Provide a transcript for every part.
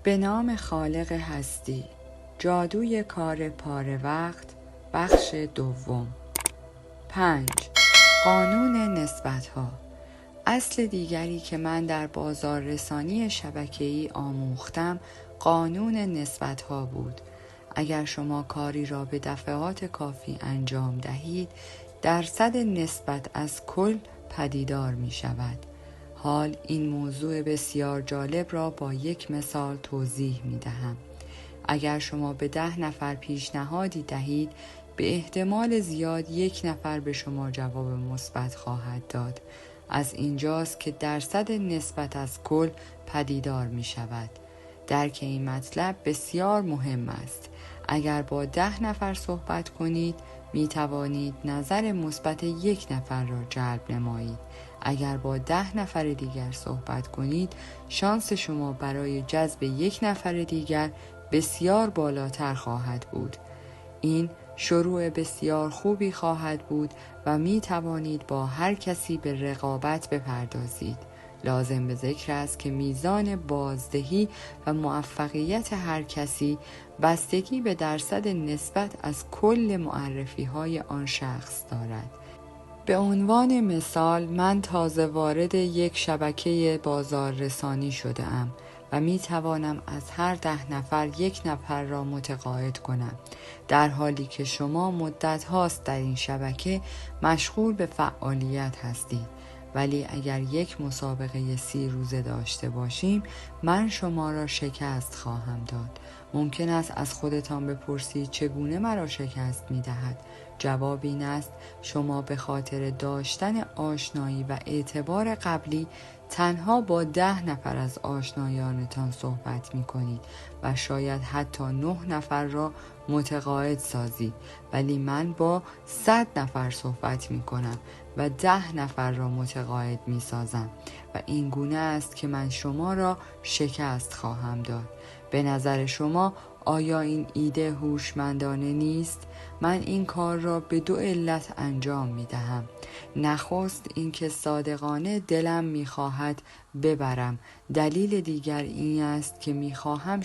به نام خالق هستی، جادوی کار پاره وقت، بخش دوم. 5. قانون نسبت‌ها. اصل دیگری که من در بازار رسانی شبکه‌ای آموختم قانون نسبت‌ها بود. اگر شما کاری را به دفعات کافی انجام دهید، درصد نسبت از کل پدیدار می شود. حال این موضوع بسیار جالب را با یک مثال توضیح می دهم. اگر شما به 10 نفر پیشنهادی دهید، به احتمال زیاد 1 نفر به شما جواب مثبت خواهد داد. از اینجاست که درصد نسبت از کل پدیدار می شود. درک این مطلب بسیار مهم است. اگر با 10 نفر صحبت کنید، می توانید نظر مثبت 1 نفر را جلب نمایید. اگر با 10 نفر دیگر صحبت کنید، شانس شما برای جذب 1 نفر دیگر بسیار بالاتر خواهد بود. این شروع بسیار خوبی خواهد بود و می توانید با هر کسی به رقابت بپردازید. لازم به ذکر است که میزان بازدهی و موفقیت هر کسی بستگی به درصد نسبت از کل معرفی‌های آن شخص دارد. به عنوان مثال، من تازه وارد یک شبکه بازار رسانی شده ام و می توانم از هر 10 نفر 1 نفر را متقاعد کنم، در حالی که شما مدت هاست در این شبکه مشغول به فعالیت هستید. ولی اگر یک مسابقه 30 روزه داشته باشیم، من شما را شکست خواهم داد. ممکن است از خودتان بپرسید چگونه مرا شکست می دهد؟ جواب این است شما به خاطر داشتن آشنایی و اعتبار قبلی تنها با 10 نفر از آشنایانتان صحبت می کنید و شاید حتی 9 نفر را متقاعد سازید، ولی من با 100 نفر صحبت می کنم و 10 نفر را متقاعد می سازم و این گونه است که من شما را شکست خواهم داد. به نظر شما آیا این ایده هوشمندانه نیست؟ من این کار را به 2 علت انجام می دهم. نخست اینکه صادقانه دلم می خواهد ببرم. دلیل دیگر این است که می خواهم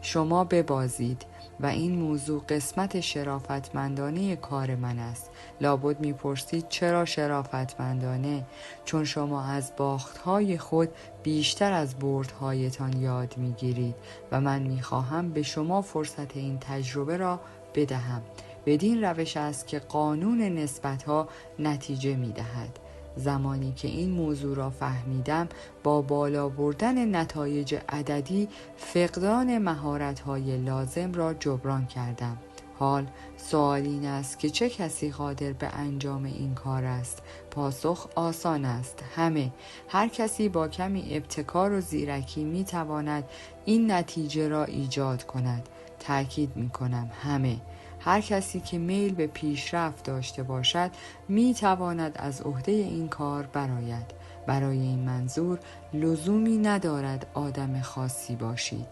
شما ببازید و این موضوع قسمت شرافتمندانه کار من است. لابد میپرسید چرا شرافتمندانه؟ چون شما از باختهای خود بیشتر از بردهایتان یاد میگیرید و من میخواهم به شما فرصت این تجربه را بدهم. بدین روش است که قانون نسبت‌ها نتیجه میدهد. زمانی که این موضوع را فهمیدم، با بالا بردن نتایج عددی فقدان مهارت‌های لازم را جبران کردم. حال سوال این است که چه کسی قادر به انجام این کار است؟ پاسخ آسان است. همه. هر کسی با کمی ابتکار و زیرکی می تواند این نتیجه را ایجاد کند. تأکید می کنم همه. هر کسی که میل به پیشرفت داشته باشد می تواند از عهده این کار برآید. برای این منظور لزومی ندارد آدم خاصی باشید.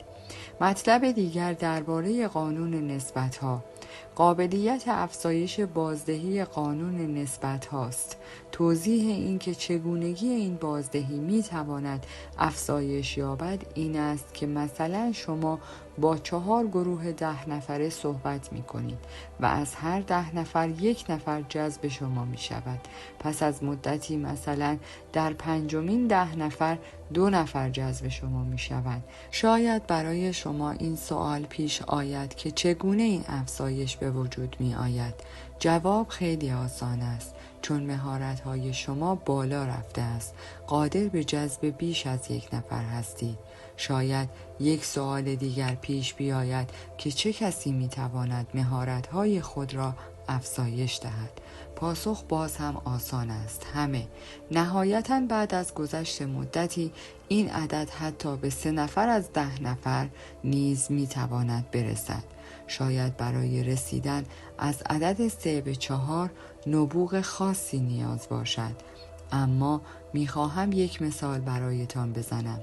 مطلب دیگر درباره قانون نسبت‌ها. قابلیت افزایش بازدهی قانون نسبت هاست. توضیح این که چگونگی این بازدهی می تواند افزایش یابد این است که مثلا شما با 4 گروه 10 نفره صحبت می کنید و از هر 10 نفر 1 نفر جذب شما می شود. پس از مدتی مثلا در 5مین 10 نفر 2 نفر جذب شما می شود. شاید برای شما این سوال پیش آید که چگونه این افزایش به وجود می آید. جواب خیلی آسان است، چون مهارت‌های شما بالا رفته است. قادر به جذب بیش از 1 نفر هستید. شاید یک سوال دیگر پیش بیاید که چه کسی می تواند مهارت‌های خود را افزایش دهد. پاسخ باز هم آسان است. همه. نهایتاً بعد از گذشت مدتی این عدد حتی به 3 نفر از 10 نفر نیز می تواند برسد. شاید برای رسیدن از عدد 3 به 4 نبوغ خاصی نیاز باشد. اما میخواهم یک مثال برایتان بزنم.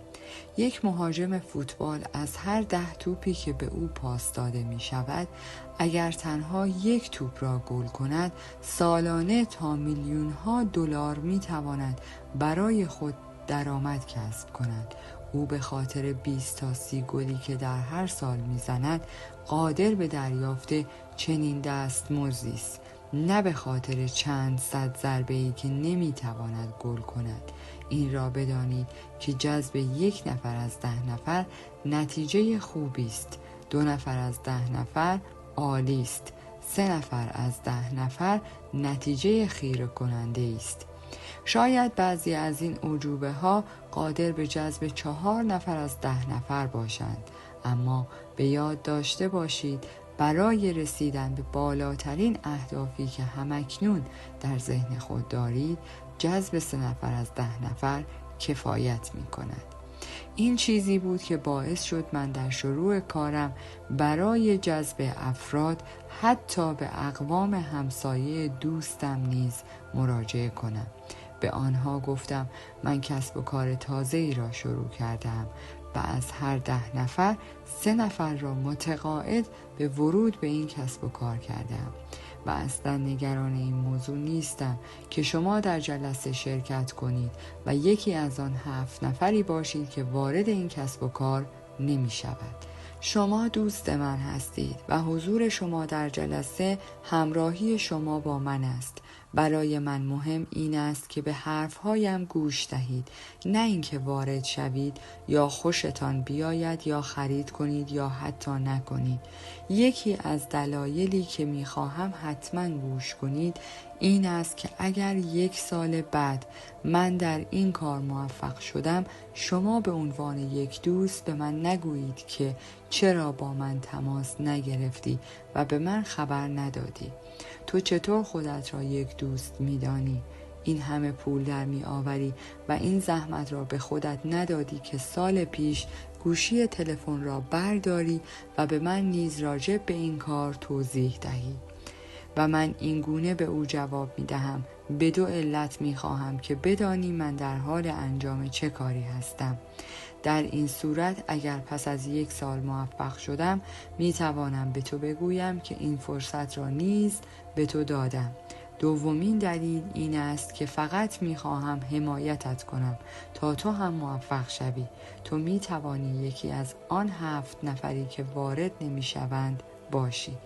یک مهاجم فوتبال از هر 10 توپی که به او پاس داده می شود، اگر تنها 1 توپ را گل کند، سالانه تا میلیون‌ها دلار می تواند برای خود درآمد کسب کند. او به خاطر 20 تا 30 گلی که در هر سال میزند قادر به دریافت چنین دستمزدی است، نه به خاطر چند صد ضربه‌ای که نمیتواند گل کند. این را بدانید که جذب 1 نفر از 10 نفر نتیجه خوبی است. 2 نفر از 10 نفر عالی است. 3 نفر از 10 نفر نتیجه خیره کننده است. شاید بعضی از این اعجوبه ها قادر به جذب 4 نفر از 10 نفر باشند، اما به یاد داشته باشید برای رسیدن به بالاترین اهدافی که همکنون در ذهن خود دارید، جذب 3 نفر از 10 نفر کفایت می کند. این چیزی بود که باعث شد من در شروع کارم برای جذب افراد حتی به اقوام همسایه دوستم نیز مراجعه کنم. به آنها گفتم من کسب و کار تازه‌ای را شروع کردم و از هر 10 نفر 3 نفر را متقاعد به ورود به این کسب و کار کردم و اصلا نگران این موضوع نیستم که شما در جلسه شرکت کنید و یکی از آن 7 نفری باشید که وارد این کسب و کار نمی شود. شما دوست من هستید و حضور شما در جلسه همراهی شما با من است. برای من مهم این است که به حرفهایم گوش دهید، نه اینکه وارد شوید یا خوشتان بیاید یا خرید کنید یا حتی نکنید. یکی از دلایلی که میخواهم حتما گوش کنید این است که اگر 1 سال بعد من در این کار موفق شدم، شما به عنوان یک دوست به من نگویید که چرا با من تماس نگرفتی و به من خبر ندادی. تو چطور خودت را یک دوست می‌دانی؟ این همه پول در می‌آوری و این زحمت را به خودت ندادی که سال پیش گوشی تلفن را برداری و به من نیز راجع به این کار توضیح دهی. و من این گونه به او جواب می‌دهم: به 2 علت می‌خواهم که بدانی من در حال انجام چه کاری هستم. در این صورت اگر پس از 1 سال موفق شدم می‌توانم به تو بگویم که این فرصت را نیز به تو دادم. دومین دلیل این است که فقط می‌خواهم حمایتت کنم تا تو هم موفق شوی. تو می‌توانی یکی از آن 7 نفری که وارد نمی‌شوند باشی.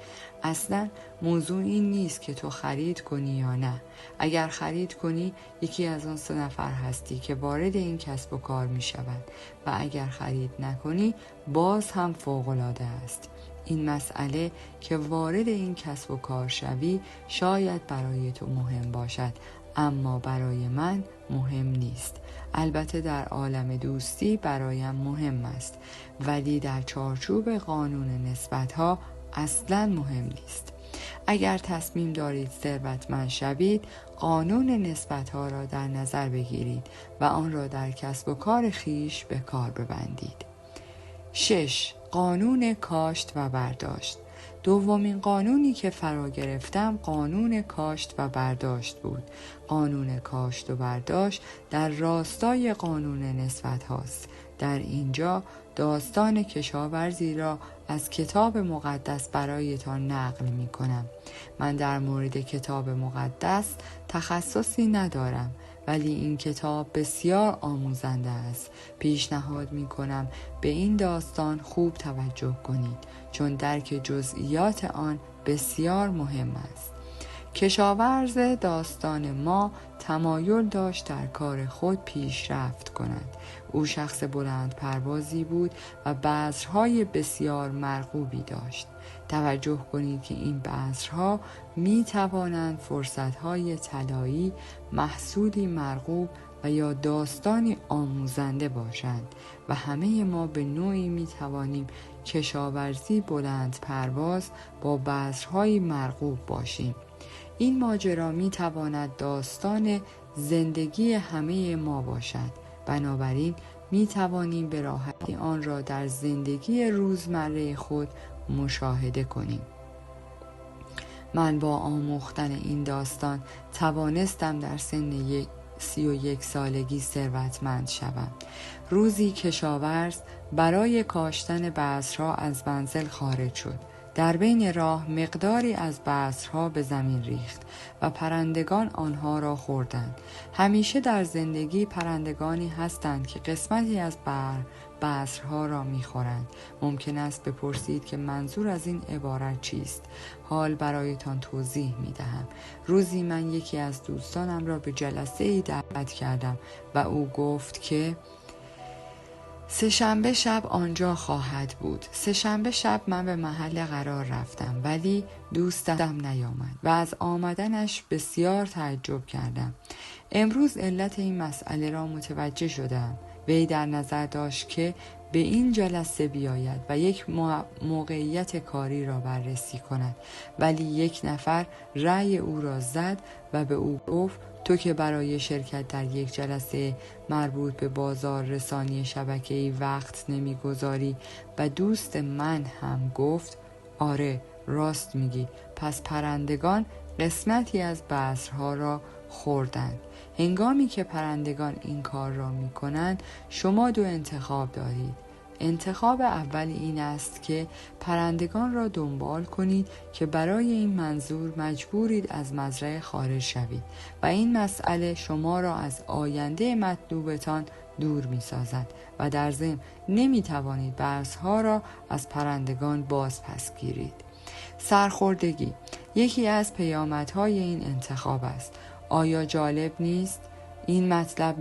اصلا موضوع این نیست که تو خرید کنی یا نه. اگر خرید کنی یکی از آن 3 نفر هستی که وارد این کسب و کار می شوند و اگر خرید نکنی باز هم فوق‌العاده است. این مسئله که وارد این کسب و کار شوی شاید برای تو مهم باشد، اما برای من مهم نیست. البته در عالم دوستی برایم مهم است، ولی در چارچوب قانون نسبت‌ها اصلاً مهم نیست. اگر تصمیم دارید ثروتمند شوید، قانون نسبت‌ها را در نظر بگیرید و آن را در کسب و کار خیش به کار ببندید. 6. قانون کاشت و برداشت. دومین قانونی که فرا گرفتم قانون کاشت و برداشت بود. قانون کاشت و برداشت در راستای قانون نسبت هاست. در اینجا داستان کشاورزی را از کتاب مقدس برایتان نقل می کنم. من در مورد کتاب مقدس تخصصی ندارم، ولی این کتاب بسیار آموزنده است. پیشنهاد می کنم به این داستان خوب توجه کنید، چون درک جزئیات آن بسیار مهم است. کشاورز داستان ما تمایل داشت در کار خود پیشرفت کند. او شخص بلند پروازی بود و بذرهای بسیار مرغوبی داشت. توجه کنید که این بذرها می توانند فرصتهای طلایی، محصولی مرغوب و یا داستانی آموزنده باشند و همه ما به نوعی می توانیم کشاورزی بلند پرواز با بذرهای مرغوب باشیم. این ماجرا می تواند داستان زندگی همه ما باشد. بنابراین می توانیم به راحتی آن را در زندگی روزمره خود مشاهده کنیم. من با آموختن این داستان توانستم در سن 31 سالگی ثروتمند شوم. روزی کشاورز برای کاشتن بذرها از منزل خارج شد. در بین راه مقداری از بذرها به زمین ریخت و پرندگان آنها را خوردند. همیشه در زندگی پرندگانی هستند که قسمتی از بذرها را می‌خورند. ممکن است بپرسید که منظور از این عبارت چیست؟ حال برایتان توضیح می‌دهم. روزی من یکی از دوستانم را به جلسه‌ای دعوت کردم و او گفت که سه‌شنبه شب آنجا خواهد بود. سه‌شنبه شب من به محل قرار رفتم ولی دوستم نیامد و از آمدنش بسیار تعجب کردم. امروز علت این مسئله را متوجه شدم. وی در نظر داشت که به این جلسه بیاید و یک موقعیت کاری را بررسی کند، ولی یک نفر رأی او را زد و به او گفت تو که برای شرکت در یک جلسه مربوط به بازار رسانی شبکه‌ای وقت نمیگذاری. و دوست من هم گفت آره راست میگی. پس پرندگان قسمتی از بذرها را خوردند. هنگامی که پرندگان این کار را میکنند شما دو انتخاب دارید. انتخاب اول این است که پرندگان را دنبال کنید که برای این منظور مجبورید از مزرعه خارج شوید و این مسئله شما را از آینده مطلوبتان دور می سازد و در ضمن نمی توانید بذرها را از پرندگان باز پس گیرید. سرخوردگی یکی از پیامدهای این انتخاب است. آیا جالب نیست؟ این مطلب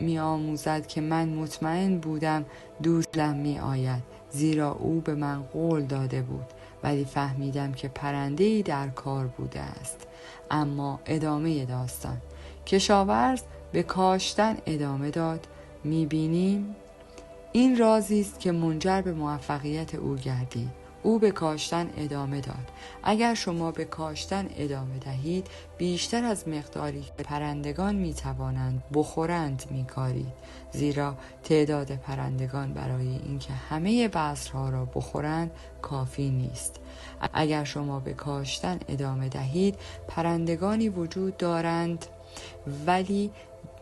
می آموزد که من مطمئن بودم دوستم می آید، زیرا او به من قول داده بود، ولی فهمیدم که پرنده‌ای در کار بوده است. اما ادامه داستان. کشاورز به کاشتن ادامه داد. می بینیم این رازی است که منجر به موفقیت او گردید. او به کاشتن ادامه داد. اگر شما به کاشتن ادامه دهید بیشتر از مقداری که پرندگان می توانند بخورند می کارید، زیرا تعداد پرندگان برای اینکه همه بذرها را بخورند کافی نیست. اگر شما به کاشتن ادامه دهید پرندگانی وجود دارند ولی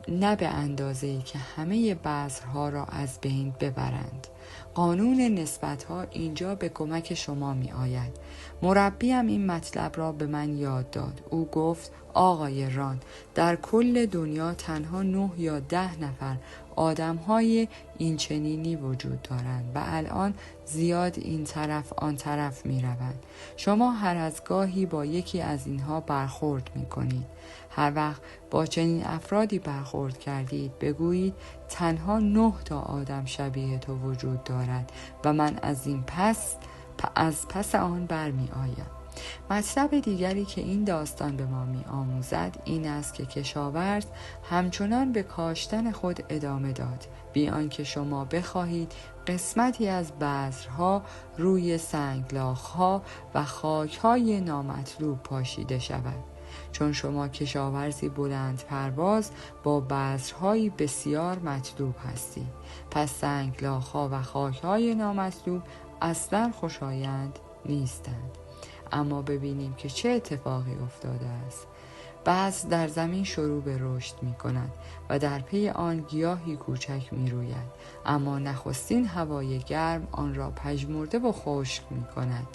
نه به اندازه‌ای که همه بذرها را از بین ببرند. قانون نسبت‌ها اینجا به کمک شما می آید. مربیم این مطلب را به من یاد داد. او گفت آقای ران، در کل دنیا تنها 9 یا 10 نفر آدم‌های این چنینی وجود دارند و الان زیاد این طرف آن طرف می روند. شما هر از گاهی با یکی از اینها برخورد می کنید. هر وقت با چنین افرادی برخورد کردید بگویید تنها 9 تا آدم شبیه تو وجود دارد و من از پس آن برمی آیم. مطلب دیگری که این داستان به ما می آموزد این است که کشاورز همچنان به کاشتن خود ادامه داد بی آنکه شما بخواهید قسمتی از بذرها روی سنگلاخ‌ها و خاک‌های نامطلوب پاشیده شود. چون شما کشاورزی بلند پرواز با بذرهای بسیار مطلوب هستید، پس سنگلاخ‌ها و خاک‌های نامطلوب اصلا خوشایند نیستند. اما ببینیم که چه اتفاقی افتاده است. بذر در زمین شروع به رشد می کند و در پی آن گیاهی کوچک می روید، اما نخستین هوای گرم آن را پژمرده و خشک می کند.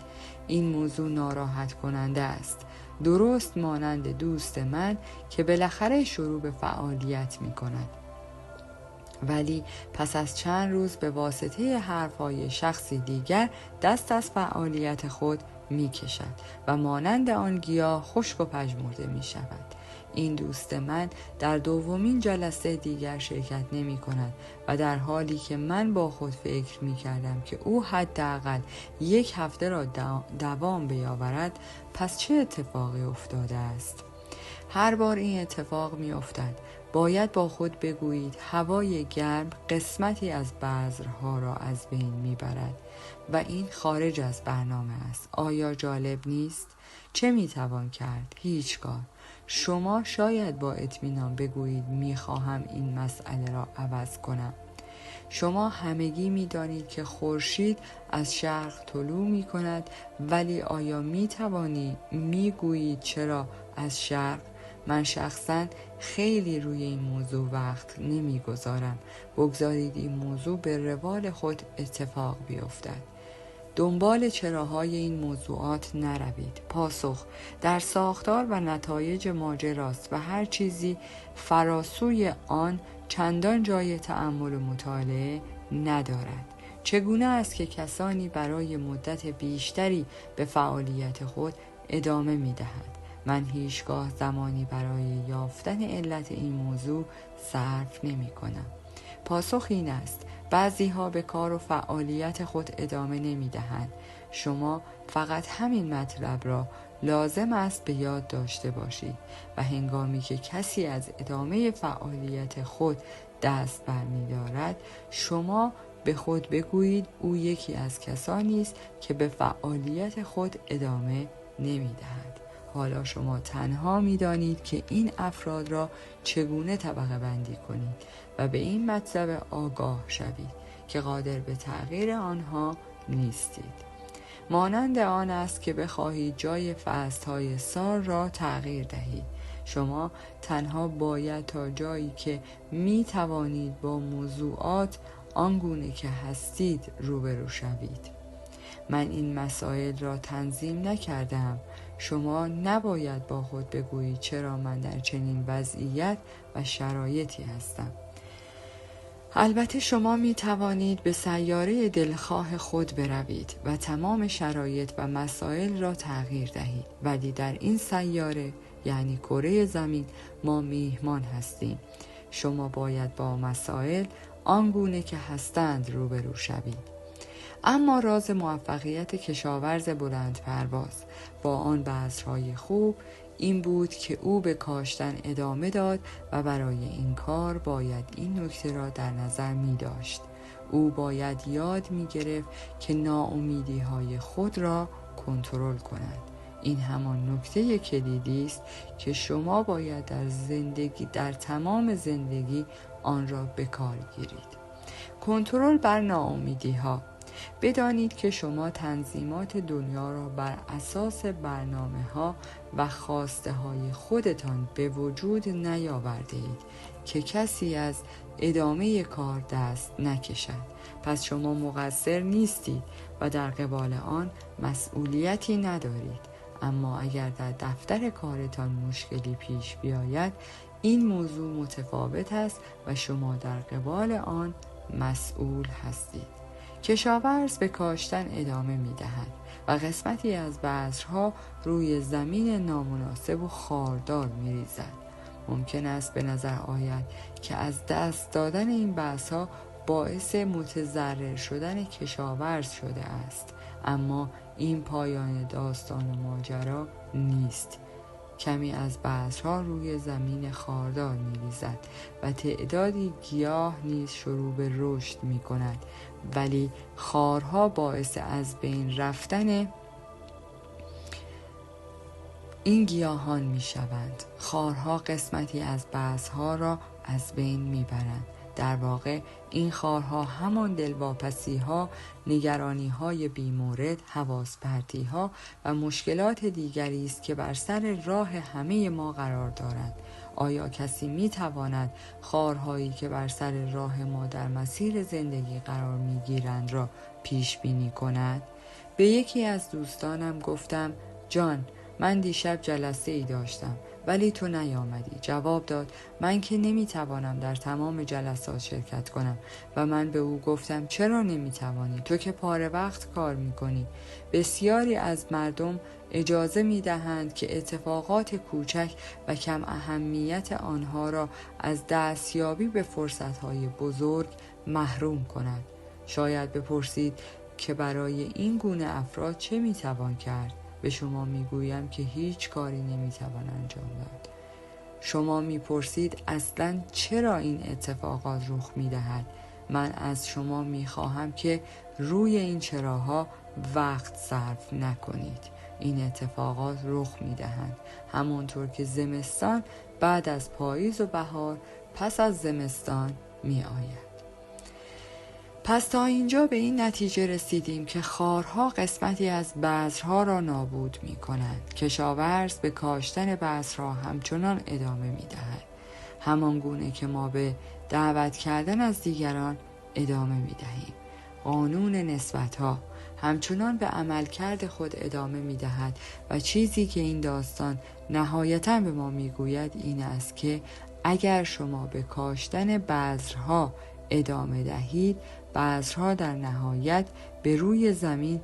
این موضوع ناراحت کننده است، درست مانند دوست من که بالاخره شروع به فعالیت می کند، ولی پس از چند روز به واسطه حرفهای شخصی دیگر دست از فعالیت خود می کشد و مانند آن گیاه خشک و پژمرده می شود. این دوست من در دومین جلسه دیگر شرکت نمی کند و در حالی که من با خود فکر می کردم که او حداقل 1 هفته را دوام بیاورد، پس چه اتفاقی افتاده است؟ هر بار این اتفاق می افتد باید با خود بگویید هوای گرم قسمتی از بذرها را از بین می برد و این خارج از برنامه است. آیا جالب نیست؟ چه می توان کرد؟ هیچگاه. شما شاید با اطمینان بگویید می خواهم این مسئله را عوض کنم. شما همگی می دانید که خورشید از شرق طلوع می کند، ولی آیا می توانی می گویید چرا از شرق؟ من شخصا خیلی روی این موضوع وقت نمی گذارم. بگذارید این موضوع به روال خود اتفاق بیفتد. دنبال چراهای این موضوعات نروید. پاسخ: در ساختار و نتایج ماجراست و هر چیزی فراسوی آن چندان جای تأمل و مطالعه ندارد. چگونه است که کسانی برای مدت بیشتری به فعالیت خود ادامه می‌دهند؟ من هیچگاه زمانی برای یافتن علت این موضوع صرف نمی‌کنم. پاسخ این است: بعضی‌ها به کار و فعالیت خود ادامه نمی‌دهند. شما فقط همین مطلب را لازم است به یاد داشته باشید و هنگامی که کسی از ادامه فعالیت خود دست برمی‌دارد، شما به خود بگویید او یکی از کسانی است که به فعالیت خود ادامه نمی‌دهد. حالا شما تنها می‌دانید که این افراد را چگونه طبقه بندی کنید و به این مطلب آگاه شوید که قادر به تغییر آنها نیستید. مانند آن است که بخواهید جای فصل‌های سال را تغییر دهید. شما تنها باید تا جایی که می توانید با موضوعات آنگونه که هستید روبرو شوید. من این مسائل را تنظیم نکردم. شما نباید با خود بگویید چرا من در چنین وضعیت و شرایطی هستم. البته شما می توانید به سیاره دلخواه خود بروید و تمام شرایط و مسائل را تغییر دهید، ولی در این سیاره یعنی کره زمین ما میهمان هستیم. شما باید با مسائل آنگونه که هستند روبرو شوید. اما راز موفقیت کشاورز بلند پرواز با آن بذرهای خوب این بود که او به کاشتن ادامه داد و برای این کار باید این نکته را در نظر می داشت. او باید یاد می گرفت که ناامیدی های خود را کنترل کند. این همان نکته کلیدی است که شما باید در تمام زندگی آن را به کار گیرید. کنترل بر ناامیدی ها. بدانید که شما تنظیمات دنیا را بر اساس برنامه‌ها و خواسته های خودتان به وجود نیاورده اید که کسی از ادامه کار دست نکشد. پس شما مقصر نیستید و در قبال آن مسئولیتی ندارید. اما اگر در دفتر کارتان مشکلی پیش بیاید، این موضوع متفاوت است و شما در قبال آن مسئول هستید. کشاورز به کاشتن ادامه می دهد و قسمتی از بذرها روی زمین نامناسب و خاردار می ریزد. ممکن است به نظر آید که از دست دادن این بذرها باعث متضرر شدن کشاورز شده است، اما این پایان داستان و ماجرا نیست. کمی از بذرها روی زمین خاردار می ریزد و تعدادی گیاه نیز شروع به رشد می کند، ولی خارها باعث از بین رفتن این گیاهان می شوند. خارها قسمتی از بذرها را از بین می برند. در واقع این خارها همان دلواپسی‌ها، نگرانی‌های بی‌مورد، حواس پرتی‌ها و مشکلات دیگری است که بر سر راه همه ما قرار دارند. آیا کسی می‌تواند خارهایی که بر سر راه ما در مسیر زندگی قرار می‌گیرند را پیش بینی کند؟ به یکی از دوستانم گفتم: جان، من دیشب جلسه ای داشتم ولی تو نیامدی. جواب داد: من که نمیتوانم در تمام جلسات شرکت کنم. و من به او گفتم: چرا نمیتوانی؟ تو که پاره وقت کار میکنی. بسیاری از مردم اجازه میدهند که اتفاقات کوچک و کم اهمیت آنها را از دستیابی به فرصتهای بزرگ محروم کنند. شاید بپرسید که برای این گونه افراد چه میتوان کرد؟ به شما میگویم که هیچ کاری نمیتوان انجام داد. شما میپرسید اصلاً چرا این اتفاقات رخ میدهد؟ من از شما میخواهم که روی این چراها وقت صرف نکنید. این اتفاقات رخ میدهند همانطور که زمستان بعد از پاییز و بهار پس از زمستان میآید. پس تا اینجا به این نتیجه رسیدیم که خارها قسمتی از بذرها را نابود می کنند. کشاورز به کاشتن بذرها همچنان ادامه می دهد. همان گونه که ما به دعوت کردن از دیگران ادامه می دهیم. قانون نسبت‌ها. همچنان به عملکرد خود ادامه می دهد و چیزی که این داستان نهایتاً به ما می گوید این است که اگر شما به کاشتن بذرها ادامه دهید، بذرها در نهایت به روی زمین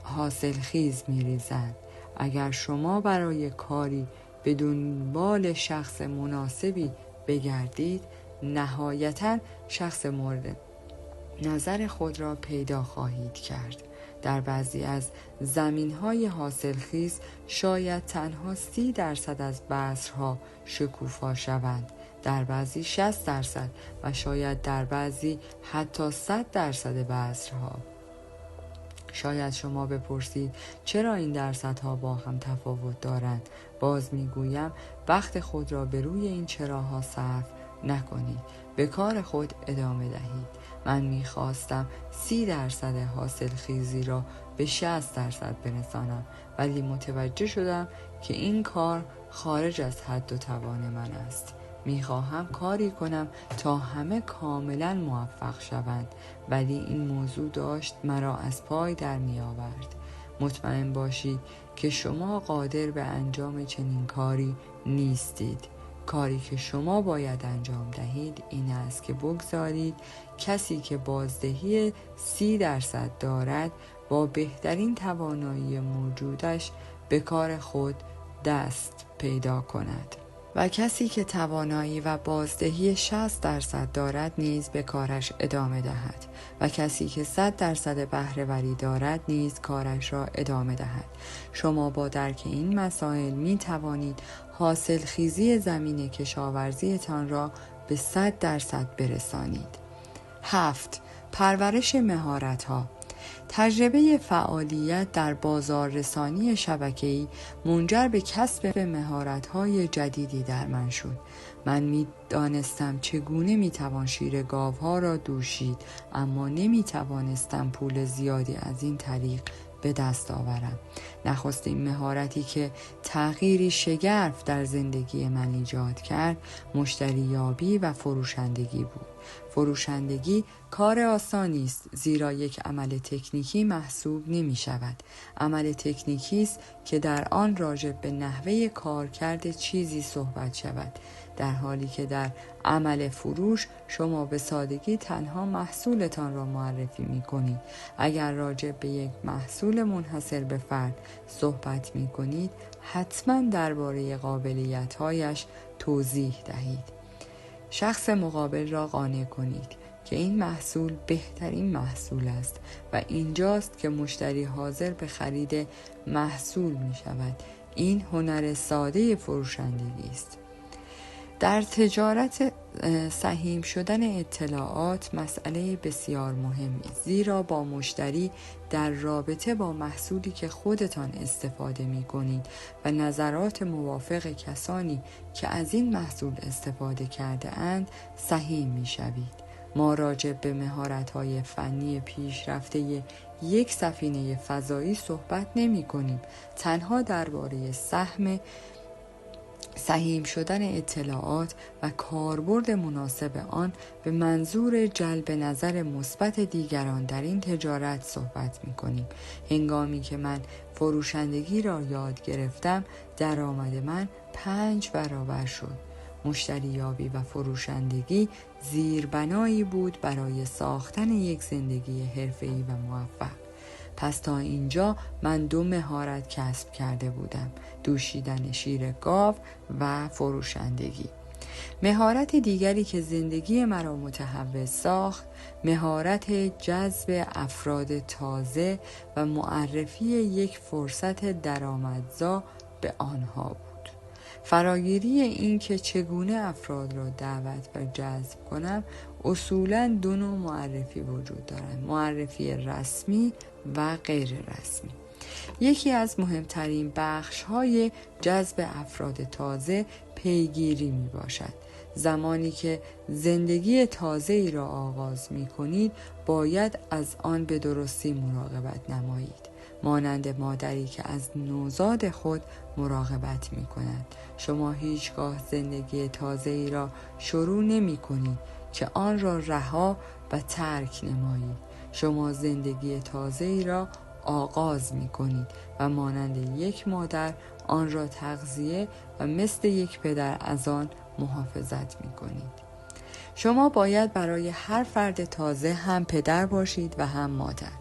حاصلخیز می ریزند. اگر شما برای کاری به دنبال شخص مناسبی بگردید، نهایتاً شخص مورد نظر خود را پیدا خواهید کرد. در بعضی از زمین‌های حاصلخیز شاید تنها 30% از بذرها شکوفا شوند، در بعضی 60% و شاید در بعضی حتی 100% بذرها. شاید شما بپرسید چرا این درصدها با هم تفاوت دارند؟ باز میگویم وقت خود را به روی این چراها صرف نکنید، به کار خود ادامه دهید. من میخواستم 30% حاصل خیزی را به 60% برسانم، ولی متوجه شدم که این کار خارج از حد و توان من است. میخواهم کاری کنم تا همه کاملا موفق شوند، ولی این موضوع داشت مرا از پای در می آورد. مطمئن باشید که شما قادر به انجام چنین کاری نیستید. کاری که شما باید انجام دهید این است که بگذارید کسی که بازدهی 30% دارد با بهترین توانایی موجودش به کار خود دست پیدا کند و کسی که توانایی و بازدهی 60% دارد نیز به کارش ادامه دهد و کسی که 100% بهره‌وری دارد نیز کارش را ادامه دهد. شما با درک این مسائل می توانید حاصل خیزی زمین کشاورزیتان را به 100% برسانید. 7. پرورش مهارت‌ها. تجربه فعالیت در بازار رسانی شبکه‌ای منجر به کسب مهارت‌های جدیدی در من شد. من می‌دانستم چگونه می‌توان شیر گاوها را دوشید، اما نمی‌توانستم پول زیادی از این طریق به دست آورم. نخستین مهارتی که تغییری شگرف در زندگی من ایجاد کرد، مشتریابی و فروشندگی بود. فروشندگی کار آسانی است، زیرا یک عمل تکنیکی محسوب نمی شود. عمل تکنیکی است که در آن راجع به نحوه کارکرد چیزی صحبت شود، در حالی که در عمل فروش شما به سادگی تنها محصولتان را معرفی می کنید. اگر راجع به یک محصول منحصر به فرد صحبت می کنید، حتما درباره قابلیت‌هایش توضیح دهید. شخص مقابل را قانع کنید که این محصول بهترین محصول است و اینجاست که مشتری حاضر به خرید محصول می شود. این هنر ساده فروشندگی است. در تجارت سهیم شدن اطلاعات مسئله بسیار مهمی است، زیرا با مشتری در رابطه با محصولی که خودتان استفاده می کنید و نظرات موافق کسانی که از این محصول استفاده کرده اند سهیم می شوید. ما راجع به مهارت‌های فنی پیشرفته یک سفینه فضایی صحبت نمی کنیم، تنها درباره سهیم شدن اطلاعات و کاربرد مناسب آن به منظور جلب نظر مثبت دیگران در این تجارت صحبت می‌کنیم. هنگامی که من فروشندگی را یاد گرفتم، درآمد من 5 برابر شد. مشتریابی و فروشندگی زیربنایی بود برای ساختن یک زندگی حرفه‌ای و موفق. پس تا اینجا من 2 مهارت کسب کرده بودم: دوشیدن شیر گاو و فروشندگی. مهارت دیگری که زندگی مرا متحول ساخت، مهارت جذب افراد تازه و معرفی یک فرصت درآمدزا به آنها بود. فراگیری این که چگونه افراد را دعوت و جذب کنم، اصولاً 2 نوع معرفی وجود دارند: معرفی رسمی و غیر رسمی. یکی از مهمترین بخش‌های جذب افراد تازه پیگیری می باشد. زمانی که زندگی تازه‌ای را آغاز می کنید، باید از آن به درستی مراقبت نمایید. مانند مادری که از نوزاد خود مراقبت می کند. شما هیچگاه زندگی تازه‌ای را شروع نمی کنید که آن را رها و ترک نمایید. شما زندگی تازه‌ای را آغاز می‌کنید و مانند یک مادر آن را تغذیه و مثل یک پدر از آن محافظت می‌کنید. شما باید برای هر فرد تازه هم پدر باشید و هم مادر.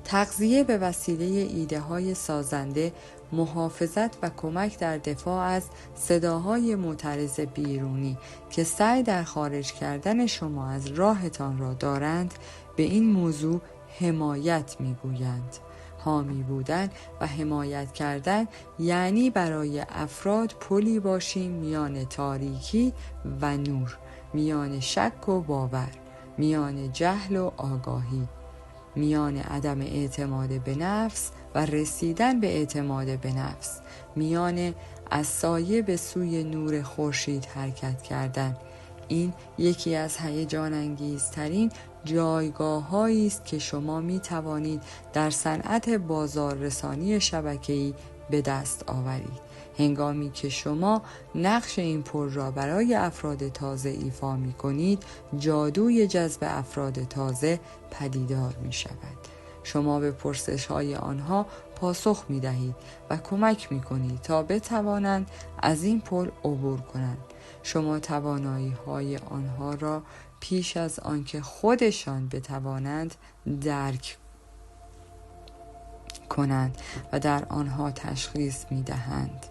تغذیه به وسیله ایده‌های سازنده، محافظت و کمک در دفاع از صداهای معترض بیرونی که سعی در خارج کردن شما از راهتان را دارند، به این موضوع حمایت می‌گویند. حامی بودن و حمایت کردن یعنی برای افراد پلی باشیم میان تاریکی و نور، میان شک و باور، میان جهل و آگاهی، میان عدم اعتماد به نفس و رسیدن به اعتماد به نفس، میان از سایه به سوی نور خورشید حرکت کردن. این یکی از هیجان انگیزترین جایگاه‌هایی است که شما می توانید در صنعت بازاررسانی شبکه‌ای به دست آورید. هنگامی که شما نقش این پل را برای افراد تازه ایفا می کنید، جادوی جذب افراد تازه پدیدار می شود. شما به پرسش‌های آنها پاسخ می دهید و کمک می کنید تا بتوانند از این پل عبور کنند. شما توانایی‌های آنها را پیش از آنکه خودشان بتوانند درک کنند و در آنها تشخیص می دهند.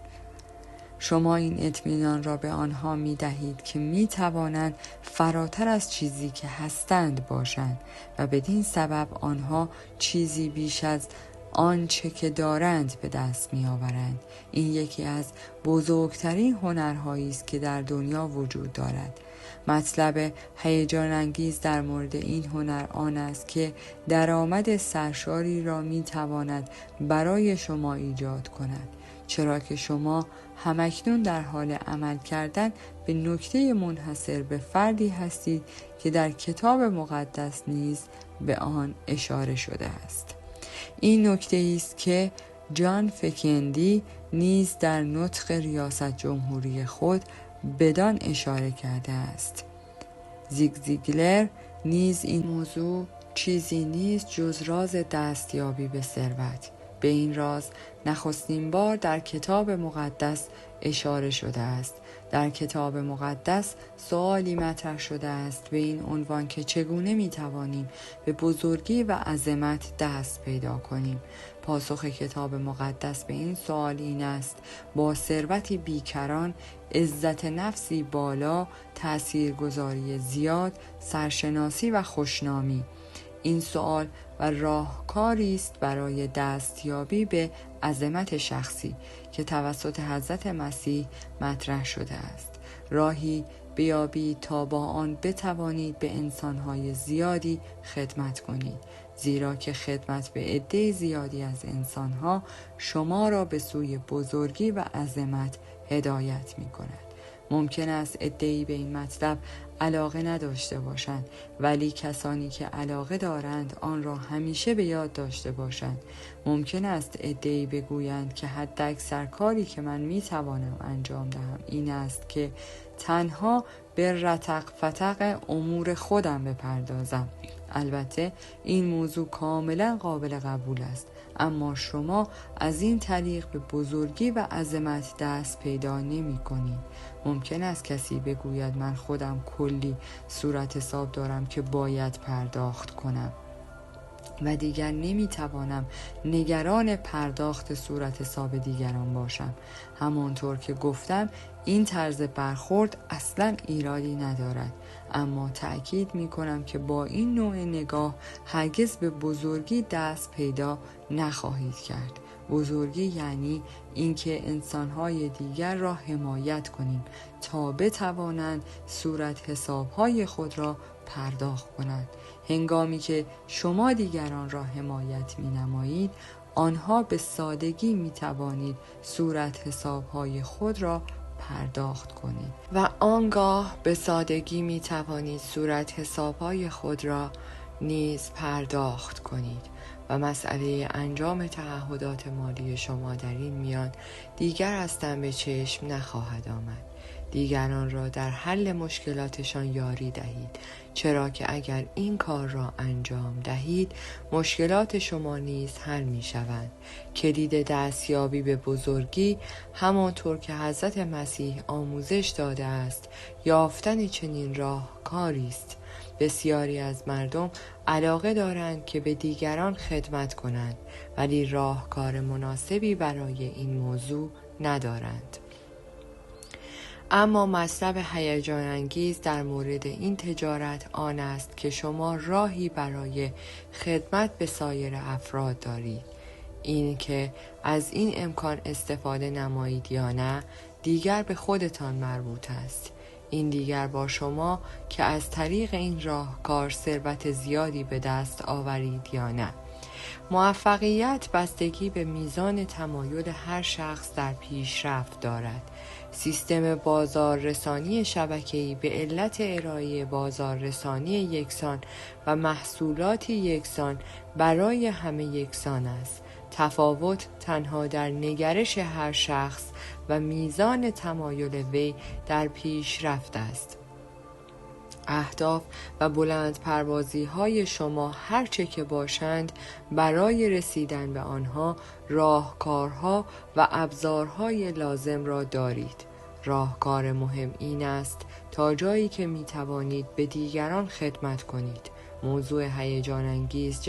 شما این اطمینان را به آنها می دهید که می توانند فراتر از چیزی که هستند باشند و بدین سبب آنها چیزی بیش از آنچه که دارند به دست می آورند. این یکی از بزرگترین هنرهایی است که در دنیا وجود دارد. مطلب هیجان انگیز در مورد این هنر آن است که درآمد سرشاری را می تواند برای شما ایجاد کند، چرا که شما همکنون در حال عمل کردن به نکته منحصر به فردی هستید که در کتاب مقدس نیز به آن اشاره شده است. این نکته است که جان فکندی نیز در نطق ریاست جمهوری خود بدان اشاره کرده است. زیگ زیگلر نیز این موضوع چیزی نیست جز راز دستیابی به ثروت. به این راز نخستین بار در کتاب مقدس اشاره شده است. در کتاب مقدس سوالی مطرح شده است به این عنوان که چگونه میتوانیم به بزرگی و عظمت دست پیدا کنیم. پاسخ کتاب مقدس به این سوال این است: با ثروتی بیکران، عزت نفسی بالا، تاثیرگذاری زیاد، سرشناسی و خوشنامی. این سوال و راهکاری است برای دستیابی به عظمت شخصی که توسط حضرت مسیح مطرح شده است. راهی بیابید تا با آن بتوانید به انسانهای زیادی خدمت کنید، زیرا که خدمت به عده زیادی از انسانها شما را به سوی بزرگی و عظمت هدایت می کند. ممکن است عده‌ای به این مطلب علاقه نداشته باشند، ولی کسانی که علاقه دارند آن را همیشه به یاد داشته باشند. ممکن است عده‌ای بگویند که حداکثر کاری که من میتوانم انجام دهم این است که تنها به رتق فتق امور خودم بپردازم. البته این موضوع کاملا قابل قبول است، اما شما از این طریق به بزرگی و عظمت دست پیدا نمی کنید. ممکن است کسی بگوید من خودم کلی صورت حساب دارم که باید پرداخت کنم و دیگر نمیتوانم نگران پرداخت صورت حساب دیگران باشم. همانطور که گفتم این طرز برخورد اصلا ایرادی ندارد، اما تأکید می کنم که با این نوع نگاه هرگز به بزرگی دست پیدا نخواهید کرد. بزرگی یعنی اینکه انسانهای دیگر را حمایت کنیم تا بتوانند صورت حسابهای خود را پرداخت کنند. هنگامی که شما دیگران را حمایت می نمایید، آنها به سادگی می توانید صورت حسابهای خود را پرداخت کنید و آنگاه به سادگی می توانید صورت حسابهای خود را نیز پرداخت کنید و مسئله انجام تعهدات مالی شما در این میان دیگر اصلا به چشم نخواهد آمد. دیگران را در حل مشکلاتشان یاری دهید، چرا که اگر این کار را انجام دهید مشکلات شما نیز حل می شوند. کلید دستیابی به بزرگی همانطور که حضرت مسیح آموزش داده است یافتن چنین راهکاری است. بسیاری از مردم علاقه دارند که به دیگران خدمت کنند ولی راهکار مناسبی برای این موضوع ندارند. اما مطلب هیجان انگیز در مورد این تجارت آن است که شما راهی برای خدمت به سایر افراد دارید. این که از این امکان استفاده نمایید یا نه دیگر به خودتان مربوط است. این دیگر با شما که از طریق این راهکار ثروت زیادی به دست آورید یا نه. موفقیت بستگی به میزان تمایل هر شخص در پیشرفت دارد. سیستم بازاررسانی شبکه‌ای به علت ارائه بازاررسانی یکسان و محصولاتی یکسان برای همه یکسان است. تفاوت تنها در نگرش هر شخص و میزان تمایل وی در پیشرفت است. اهداف و بلند پروازی های شما هرچه که باشند برای رسیدن به آنها راهکارها و ابزارهای لازم را دارید. راهکار مهم این است تا جایی که می توانید به دیگران خدمت کنید. موضوع هیجان انگیز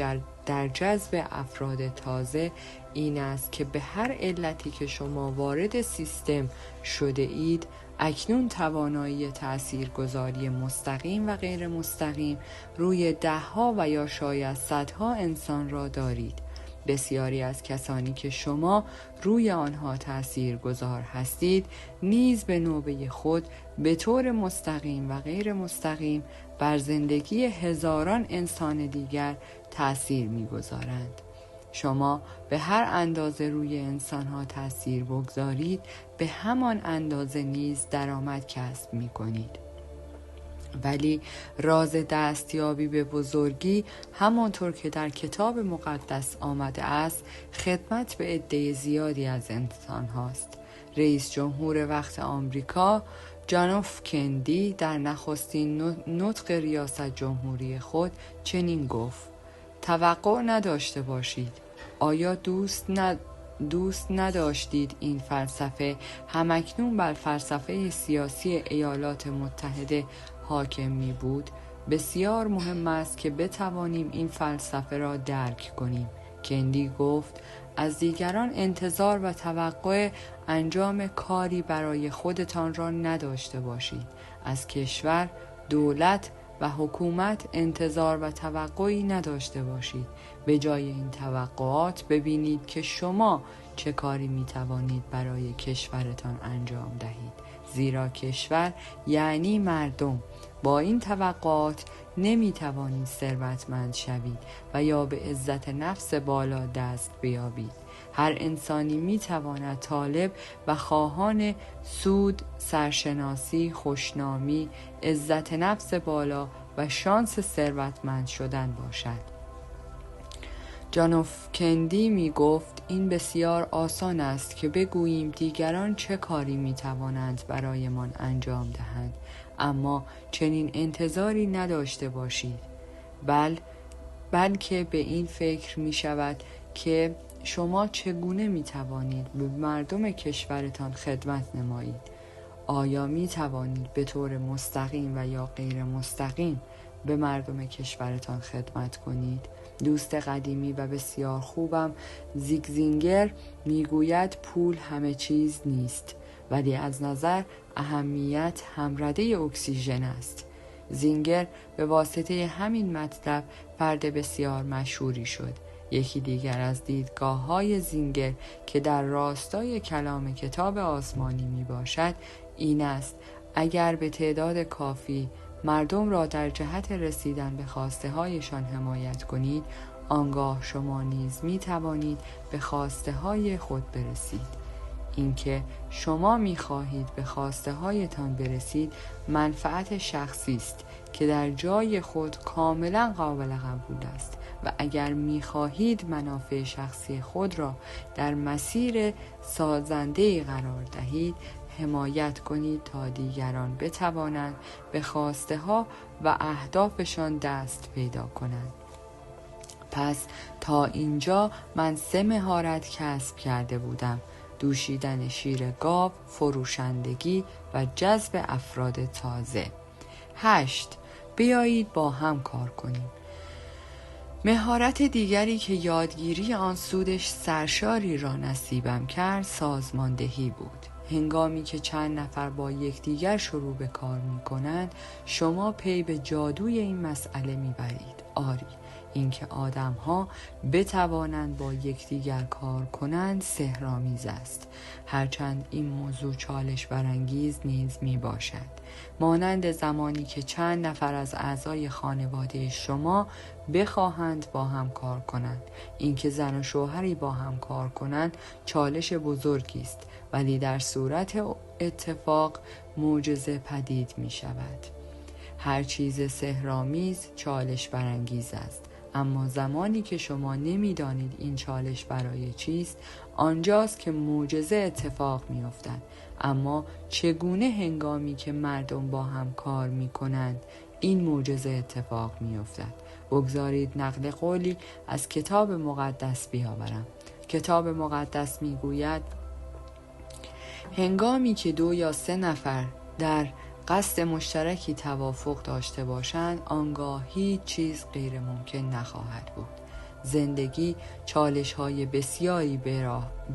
در جذب افراد تازه این است که به هر علتی که شما وارد سیستم شده اید اکنون توانایی تاثیرگذاری مستقیم و غیر مستقیم روی دهها و یا شاید صدها انسان را دارید. بسیاری از کسانی که شما روی آنها تاثیرگذار هستید نیز به نوبه خود به طور مستقیم و غیر مستقیم بر زندگی هزاران انسان دیگر تاثیر می‌گذارند. شما به هر اندازه روی انسانها تاثیر بگذارید به همان اندازه نیز درآمد کسب می‌کنید. ولی راز دستیابی به بزرگی همانطور که در کتاب مقدس آمده است خدمت به عده زیادی از انسان هاست. رئیس جمهور وقت آمریکا جان اف کندی در نخستین نطق ریاست جمهوری خود چنین گفت: توقع نداشته باشید. آیا دوست نداشتید این فلسفه همکنون بر فلسفه سیاسی ایالات متحده حاکم می بود؟ بسیار مهم است که بتوانیم این فلسفه را درک کنیم. کندی گفت: از دیگران انتظار و توقع انجام کاری برای خودتان را نداشته باشید. از کشور، دولت و حکومت انتظار و توقعی نداشته باشید. به جای این توقعات ببینید که شما چه کاری می توانید برای کشورتان انجام دهید. زیرا کشور یعنی مردم. با این توقعات نمی توانید ثروتمند شوید و یا به عزت نفس بالا دست بیابید. هر انسانی می تواند طالب و خواهان سود، سرشناسی، خوشنامی، عزت نفس بالا و شانس ثروتمند شدن باشد. جان اف کندی می گفت: این بسیار آسان است که بگوییم دیگران چه کاری می توانند برایمان انجام دهند، اما چنین انتظاری نداشته باشید. بلکه به این فکر می شود که شما چگونه می توانید به مردم کشورتان خدمت نمایید. آیا می توانید به طور مستقیم و یا غیر مستقیم به مردم کشورتان خدمت کنید؟ دوست قدیمی و بسیار خوبم زیگ زینگر میگوید پول همه چیز نیست، ولی از نظر اهمیت همرده اکسیژن است. زینگر به واسطه همین مطلب فرد بسیار مشهوری شد. یکی دیگر از دیدگاه‌های زینگر که در راستای کلام کتاب آسمانی می باشد این است: اگر به تعداد کافی مردم را در جهت رسیدن به خواسته هایشان حمایت کنید، آنگاه شما نیز می توانید به خواسته های خود برسید. اینکه شما می خواهید به خواسته هایتان برسید منفعت شخصی است که در جای خود کاملا قابل قبول است و اگر می خواهید منافع شخصی خود را در مسیر سازنده قرار دهید حمایت کنید تا دیگران بتوانند به خواسته ها و اهدافشان دست پیدا کنند. پس تا اینجا من 3 مهارت کسب کرده بودم: دوشیدن شیر گاو، فروشندگی و جذب افراد تازه. 8. بیایید با هم کار کنیم. مهارت دیگری که یادگیری آن سودش سرشاری را نصیبم کرد سازماندهی بود. هنگامی که چند نفر با یکدیگر شروع به کار می کنند، شما پی به جادوی این مسئله می برید. آری، اینکه آدم‌ها بتوانند با یکدیگر کار کنند سحرآمیز است، هرچند این موضوع چالش برانگیز نیز می باشد. مانند زمانی که چند نفر از اعضای خانواده شما بخواهند با هم کار کنند. اینکه زن و شوهری با هم کار کنند چالش بزرگی است، ولی در صورت اتفاق معجزه پدید می شود. هر چیز سحرآمیز چالش برانگیز است، اما زمانی که شما نمی‌دانید این چالش برای چیست، آنجاست که معجزه اتفاق می‌افتد. اما چگونه هنگامی که مردم با هم کار می‌کنند این معجزه اتفاق می‌افتد؟ بگذارید نقل قولی از کتاب مقدس بیاورم. کتاب مقدس می‌گوید هنگامی که 2 یا 3 نفر در قصد مشترکی توافق داشته باشند، آنگاه هیچ چیز غیر ممکن نخواهد بود. زندگی چالش‌های بسیاری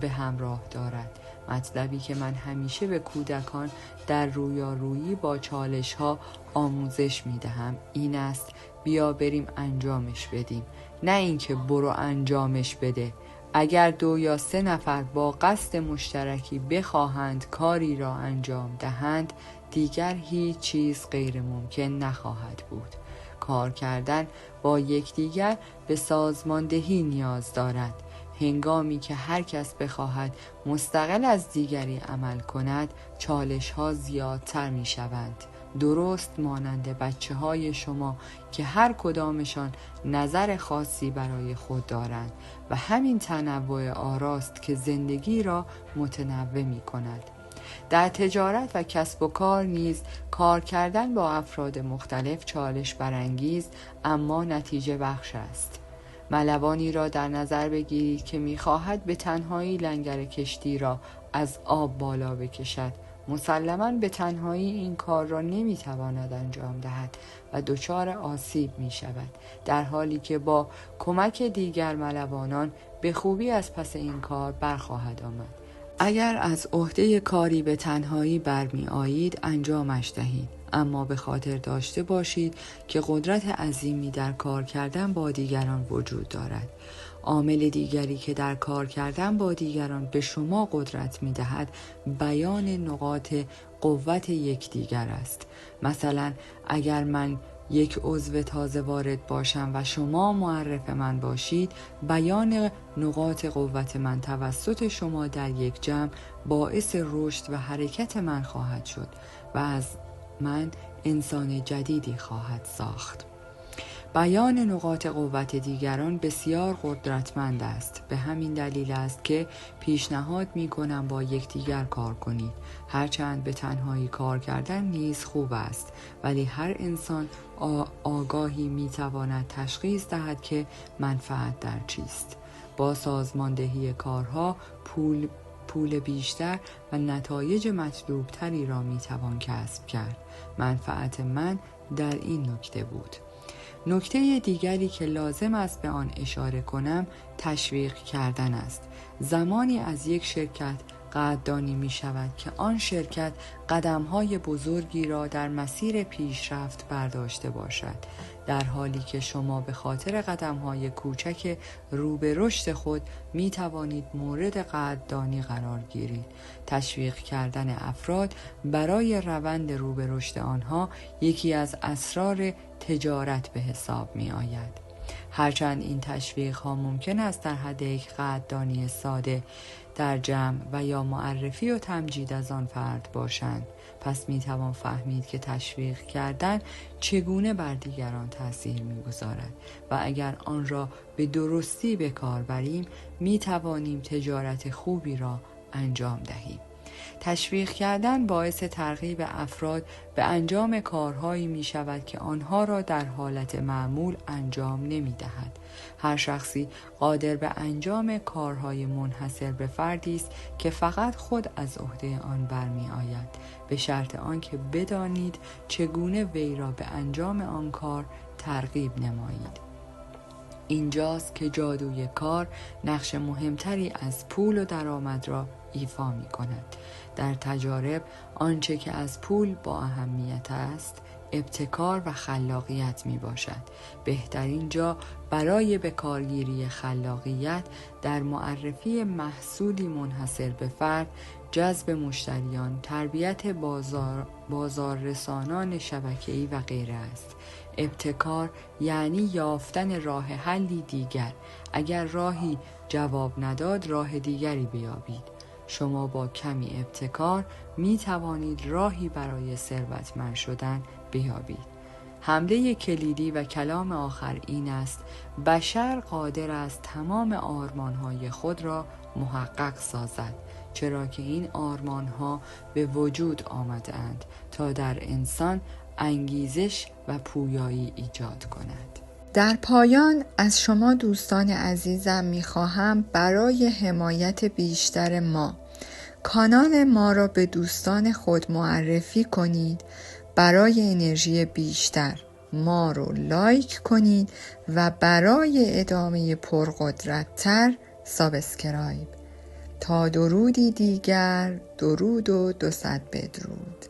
به همراه دارد. مطلبی که من همیشه به کودکان در رویارویی با چالش‌ها آموزش می‌دهم این است: بیا بریم انجامش بدیم، نه اینکه برو انجامش بده. اگر 2 یا 3 نفر با قصد مشترکی بخواهند کاری را انجام دهند، دیگر هیچ چیز غیر ممکن نخواهد بود. کار کردن با یکدیگر به سازماندهی نیاز دارد. هنگامی که هر کس بخواهد مستقل از دیگری عمل کند، چالش ها زیادتر می شوند. درست مانند بچه های شما که هر کدامشان نظر خاصی برای خود دارند و همین تنوع آراست که زندگی را متنوع می کند. در تجارت و کسب و کار نیز کار کردن با افراد مختلف چالش برانگیز اما نتیجه بخش است. ملوانی را در نظر بگیرید که می‌خواهد به تنهایی لنگر کشتی را از آب بالا بکشد. مسلماً به تنهایی این کار را نمی‌تواند انجام دهد و دچار آسیب می‌شود، در حالی که با کمک دیگر ملوانان به خوبی از پس این کار برخواهد آمد. اگر از عهده کاری به تنهایی برمی آیید انجامش دهید، اما به خاطر داشته باشید که قدرت عظیمی در کار کردن با دیگران وجود دارد. عامل دیگری که در کار کردن با دیگران به شما قدرت می دهد بیان نقاط قوت یکدیگر است. مثلا اگر من یک عضو تازه وارد باشم و شما معرف من باشید، بیان نقاط قوت من توسط شما در یک جمع باعث رشد و حرکت من خواهد شد و از من انسان جدیدی خواهد ساخت. بیان نقاط قوت دیگران بسیار قدرتمند است. به همین دلیل است که پیشنهاد می کنم با یکدیگر کار کنید. هرچند به تنهایی کار کردن نیز خوب است، ولی هر انسان آگاهی می تواند تشخیص دهد که منفعت در چیست. با سازماندهی کارها پول بیشتر و نتایج مطلوب تری را می توان کسب کرد. منفعت من در این نکته بود. نکته دیگری که لازم است به آن اشاره کنم تشویق کردن است. زمانی از یک شرکت قدردانی می شود که آن شرکت قدم‌های بزرگی را در مسیر پیشرفت برداشته باشد، در حالی که شما به خاطر قدم‌های کوچک رو به رشد خود می توانید مورد قدردانی قرار گیرید. تشویق کردن افراد برای روند رو به رشد آنها یکی از اسرار تجارت به حساب می آید. هرچند این تشویق ها ممکن است در حد یک قدردانی ساده در جمع و یا معرفی و تمجید از آن فرد باشند، پس می توان فهمید که تشویق کردن چگونه بر دیگران تأثیر می گذارد و اگر آن را به درستی به کار بریم می توانیم تجارت خوبی را انجام دهیم. تشویق کردن باعث ترغیب افراد به انجام کارهایی می شود که آنها را در حالت معمول انجام نمی دهد. هر شخصی قادر به انجام کارهای منحصر به فردی است که فقط خود از عهده آن برمی آید، به شرط آنکه بدانید چگونه وی را به انجام آن کار ترغیب نمایید. اینجاست که جادوی کار نقش مهمتری از پول و درآمد را ایفا می کند. در تجارب آنچه که از پول با اهمیت است ابتکار و خلاقیت می باشد. بهترین جا برای به کارگیری خلاقیت در معرفی محصولی منحصر به فرد، جذب مشتریان، تربیت بازاررسانان شبکه‌ای و غیره است. ابتکار یعنی یافتن راه حلی دیگر. اگر راهی جواب نداد، راه دیگری بیابید. شما با کمی ابتکار می توانید راهی برای ثروتمند شدن بیابید. حمله کلیدی و کلام آخر این است: بشر قادر است تمام آرمان‌های خود را محقق سازد، چرا که این آرمان‌ها به وجود آمده‌اند تا در انسان انگیزش و پویایی ایجاد کند. در پایان از شما دوستان عزیزم می‌خواهم برای حمایت بیشتر ما کانال ما را به دوستان خود معرفی کنید. برای انرژی بیشتر ما رو لایک کنید و برای ادامه پرقدرت‌تر سابسکرایب. تا درودی دیگر، درود و 200 بدرود.